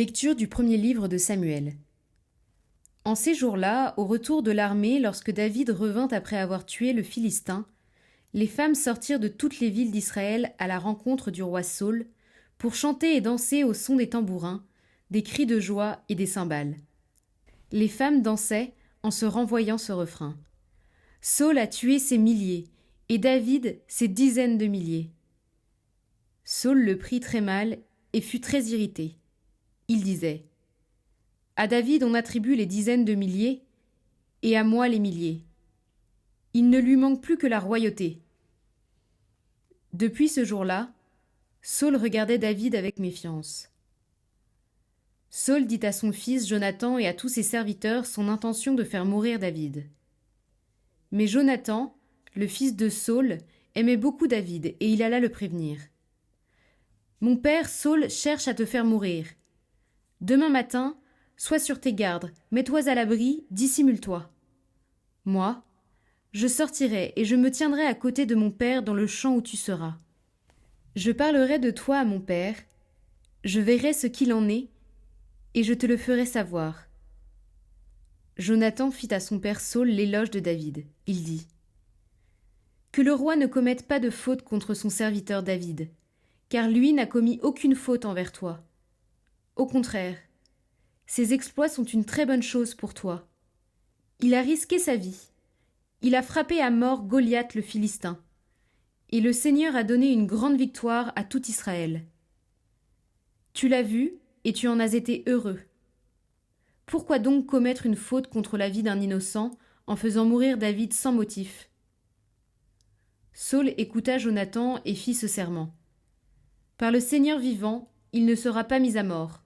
Lecture du premier livre de Samuel. En ces jours-là, au retour de l'armée, lorsque David revint après avoir tué le Philistin, les femmes sortirent de toutes les villes d'Israël à la rencontre du roi Saül, pour chanter et danser au son des tambourins, des cris de joie et des cymbales. Les femmes dansaient en se renvoyant ce refrain. Saül a tué ses milliers, et David ses dizaines de milliers. Saül le prit très mal et fut très irrité. Il disait : à David on attribue les dizaines de milliers, et à moi les milliers. Il ne lui manque plus que la royauté. Depuis ce jour-là, Saül regardait David avec méfiance. Saül dit à son fils Jonathan et à tous ses serviteurs son intention de faire mourir David. Mais Jonathan, le fils de Saül, aimait beaucoup David et il alla le prévenir. Mon père Saül cherche à te faire mourir. Demain matin, sois sur tes gardes, mets-toi à l'abri, dissimule-toi. Moi, je sortirai et je me tiendrai à côté de mon père dans le champ où tu seras. Je parlerai de toi à mon père, je verrai ce qu'il en est, et je te le ferai savoir. Jonathan fit à son père Saül l'éloge de David. Il dit : que le roi ne commette pas de faute contre son serviteur David, car lui n'a commis aucune faute envers toi. Au contraire, ses exploits sont une très bonne chose pour toi. Il a risqué sa vie. Il a frappé à mort Goliath le Philistin. Et le Seigneur a donné une grande victoire à tout Israël. Tu l'as vu et tu en as été heureux. Pourquoi donc commettre une faute contre la vie d'un innocent en faisant mourir David sans motif ? Saül écouta Jonathan et fit ce serment. Par le Seigneur vivant, il ne sera pas mis à mort.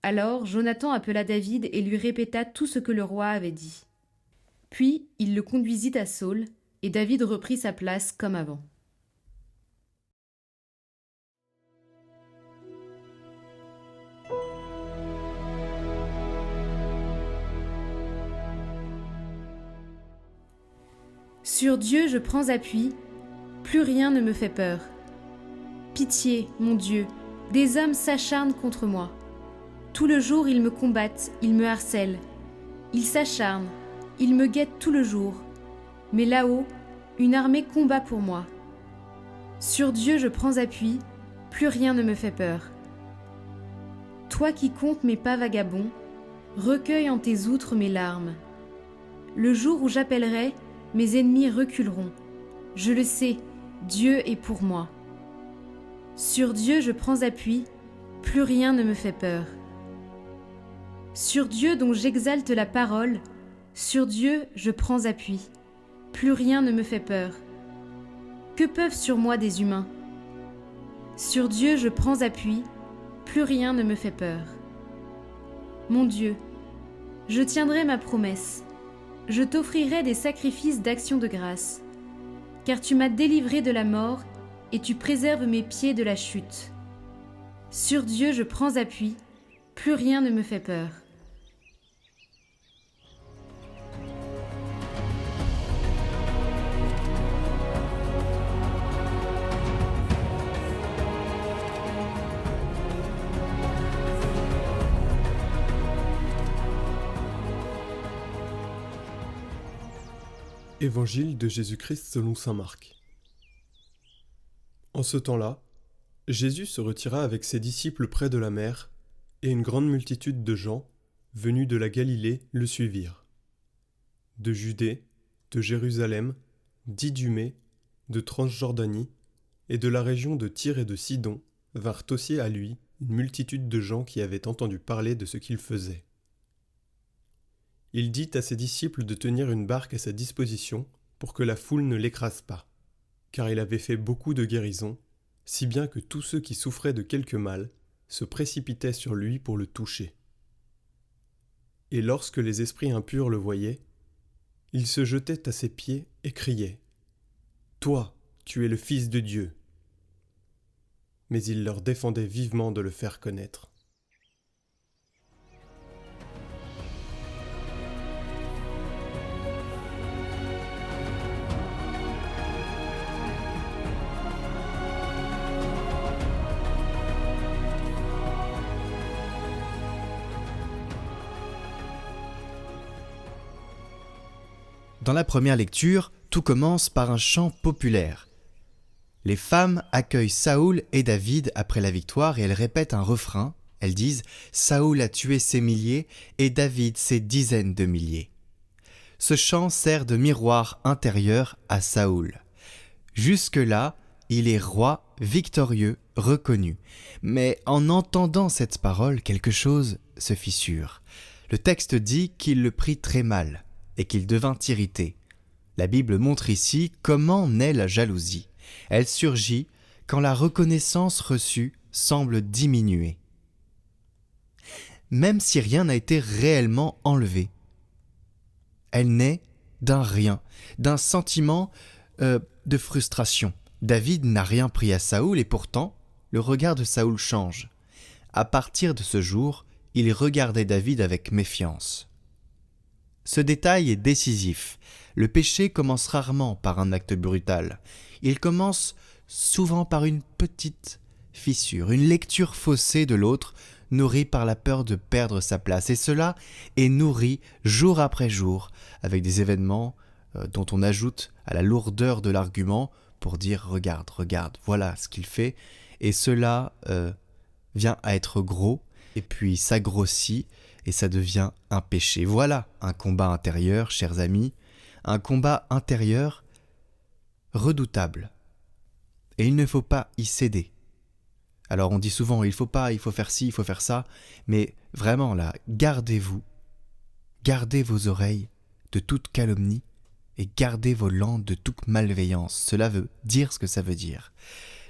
Alors Jonathan appela David et lui répéta tout ce que le roi avait dit. Puis il le conduisit à Saül, et David reprit sa place comme avant. Sur Dieu je prends appui, plus rien ne me fait peur. Pitié, mon Dieu, des hommes s'acharnent contre moi. Tout le jour ils me combattent, ils me harcèlent. Ils s'acharnent, ils me guettent tout le jour. Mais là-haut, une armée combat pour moi. Sur Dieu je prends appui, plus rien ne me fait peur. Toi qui comptes mes pas vagabonds, recueille en tes outres mes larmes. Le jour où j'appellerai, mes ennemis reculeront. Je le sais, Dieu est pour moi. Sur Dieu je prends appui, plus rien ne me fait peur. Sur Dieu dont j'exalte la parole, sur Dieu je prends appui, plus rien ne me fait peur. Que peuvent sur moi des humains ? Sur Dieu je prends appui, plus rien ne me fait peur. Mon Dieu, je tiendrai ma promesse, je t'offrirai des sacrifices d'action de grâce, car tu m'as délivré de la mort et tu préserves mes pieds de la chute. Sur Dieu je prends appui, plus rien ne me fait peur. Évangile de Jésus-Christ selon saint Marc. En ce temps-là, Jésus se retira avec ses disciples près de la mer, et une grande multitude de gens, venus de la Galilée, le suivirent. De Judée, de Jérusalem, d'Idumée, de Transjordanie, et de la région de Tyr et de Sidon, vinrent aussi à lui une multitude de gens qui avaient entendu parler de ce qu'il faisait. Il dit à ses disciples de tenir une barque à sa disposition pour que la foule ne l'écrase pas, car il avait fait beaucoup de guérisons, si bien que tous ceux qui souffraient de quelque mal se précipitaient sur lui pour le toucher. Et lorsque les esprits impurs le voyaient, ils se jetaient à ses pieds et criaient : « Toi, tu es le Fils de Dieu !» Mais il leur défendait vivement de le faire connaître. Dans la première lecture, tout commence par un chant populaire. Les femmes accueillent Saoul et David après la victoire et elles répètent un refrain. Elles disent « Saoul a tué ses milliers et David ses dizaines de milliers ». Ce chant sert de miroir intérieur à Saoul. Jusque-là, il est roi, victorieux, reconnu. Mais en entendant cette parole, quelque chose se fissure. Le texte dit qu'il le prit très mal et qu'il devint irrité. La Bible montre ici comment naît la jalousie. Elle surgit quand la reconnaissance reçue semble diminuer. Même si rien n'a été réellement enlevé. Elle naît d'un rien, d'un sentiment de frustration. David n'a rien pris à Saoul et pourtant, le regard de Saoul change. À partir de ce jour, il regardait David avec méfiance. Ce détail est décisif. Le péché commence rarement par un acte brutal. Il commence souvent par une petite fissure, une lecture faussée de l'autre, nourrie par la peur de perdre sa place. Et cela est nourri jour après jour avec des événements dont on ajoute à la lourdeur de l'argument pour dire « regarde, voilà ce qu'il fait ». Et cela vient à être gros et puis ça grossit et ça devient un péché. Voilà un combat intérieur, chers amis, un combat intérieur redoutable. Et il ne faut pas y céder. Alors on dit souvent, il faut faire ci, il faut faire ça, mais vraiment là, gardez vos oreilles de toute calomnie et gardez vos langues de toute malveillance. Cela veut dire ce que ça veut dire.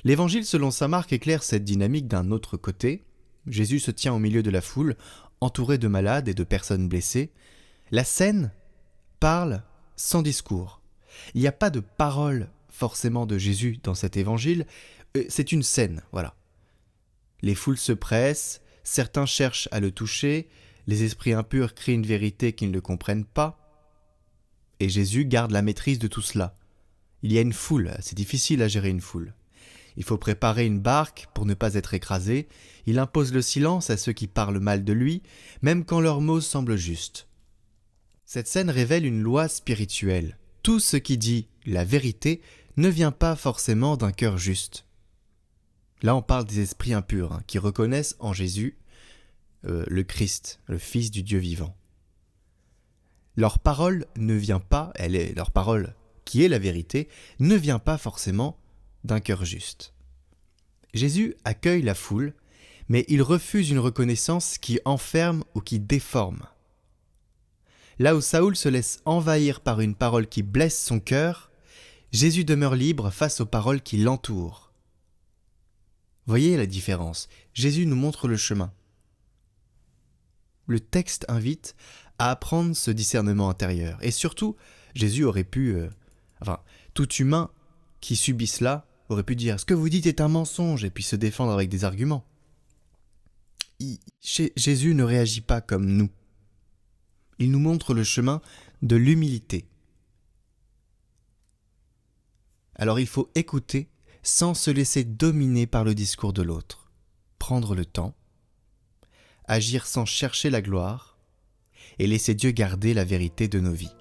L'évangile selon saint Marc éclaire cette dynamique d'un autre côté. Jésus se tient au milieu de la foule, entouré de malades et de personnes blessées. La scène parle sans discours. Il n'y a pas de parole forcément de Jésus dans cet évangile, c'est une scène, voilà. Les foules se pressent, certains cherchent à le toucher, les esprits impurs crient une vérité qu'ils ne comprennent pas, et Jésus garde la maîtrise de tout cela. Il y a une foule, c'est difficile à gérer une foule. Il faut préparer une barque pour ne pas être écrasé, il impose le silence à ceux qui parlent mal de lui, même quand leurs mots semblent justes. Cette scène révèle une loi spirituelle. Tout ce qui dit la vérité ne vient pas forcément d'un cœur juste. Là, on parle des esprits impurs qui reconnaissent en Jésus le Christ, le Fils du Dieu vivant. Leur parole ne vient pas, leur parole qui est la vérité, ne vient pas forcément d'un cœur juste. Jésus accueille la foule, mais il refuse une reconnaissance qui enferme ou qui déforme. Là où Saoul se laisse envahir par une parole qui blesse son cœur, Jésus demeure libre face aux paroles qui l'entourent. Voyez la différence. Jésus nous montre le chemin. Le texte invite à apprendre ce discernement intérieur. Et surtout, Jésus aurait pu... tout humain qui subit cela aurait pu dire « Ce que vous dites est un mensonge » et puis se défendre avec des arguments. Jésus ne réagit pas comme nous. Il nous montre le chemin de l'humilité. Alors il faut écouter sans se laisser dominer par le discours de l'autre, prendre le temps, agir sans chercher la gloire et laisser Dieu garder la vérité de nos vies.